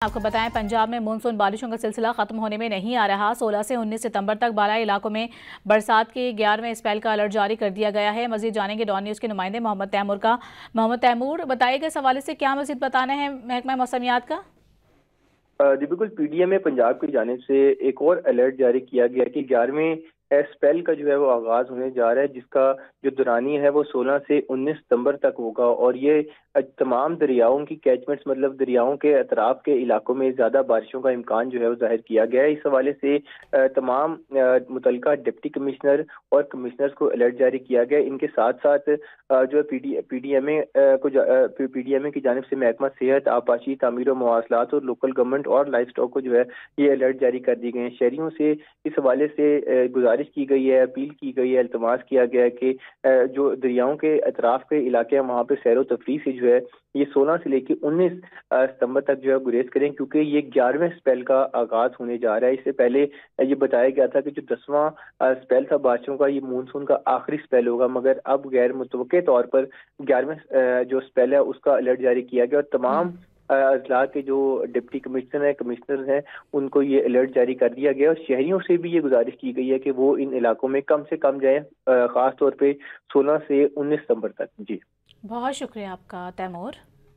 آپ کو بتائیں پنجاب میں مونسون بارشوں کا سلسلہ ختم ہونے میں نہیں آ رہا۔ 16 سے 19 ستمبر تک بالائی علاقوں میں برسات کے 11ویں اسپیل کا الرٹ جاری کر دیا گیا ہے۔ مزید جانیں گے ڈان نیوز کے نمائندے محمد تیمور کا۔ محمد تیمور، بتائیے گا اس حوالے سے کیا مزید بتانا ہے محکمہ موسمیات کا؟ جی بالکل، پی ڈی ایم میں پنجاب کی جانب سے ایک اور الرٹ جاری کیا گیا کہ 11ویں اسپیل کا جو ہے وہ آغاز ہونے جا رہا ہے، جس کا جو دورانی ہے وہ 16 سے 19 ستمبر تک ہوگا، اور یہ تمام دریاؤں کی کیچمنٹس، مطلب دریاؤں کے اطراف کے علاقوں میں زیادہ بارشوں کا امکان جو ہے وہ ظاہر کیا گیا ہے۔ اس حوالے سے تمام متعلقہ ڈپٹی کمشنر اور کمشنرز کو الرٹ جاری کیا گیا۔ ان کے ساتھ ساتھ جو پی ڈی ایم اے کی جانب سے محکمہ صحت، آبپاشی، تعمیر و مواصلات اور لوکل گورنمنٹ اور لائف اسٹاک کو جو ہے یہ الرٹ جاری کر دی گئے ہیں۔ شہریوں سے اس حوالے سے گزارش کی گئی ہے، اپیل کی گئی ہے، التماس کیا گیا ہے کہ جو دریاؤں کے اطراف کے علاقے ہیں وہاں پہ سیر و تفریح سے جو ہے یہ 16 سے لے کے 19 ستمبر تک جو ہے گریز کریں، کیونکہ یہ 11ویں اسپیل کا آغاز ہونے جا رہا ہے۔ اس سے پہلے یہ بتایا گیا تھا کہ جو 10واں اسپیل تھا بارشوں کا، یہ مونسون کا آخری اسپیل ہوگا، مگر اب غیر متوقع طور پر 11ویں جو اسپیل ہے اس کا الرٹ جاری کیا گیا، اور تمام اضلاع کے جو ڈپٹی کمشنر ہیں ان کو یہ الرٹ جاری کر دیا گیا، اور شہریوں سے بھی یہ گزارش کی گئی ہے کہ وہ ان علاقوں میں کم سے کم جائیں، خاص طور پہ 16 سے 19 ستمبر تک۔ جی بہت شکریہ آپ کا تیمور۔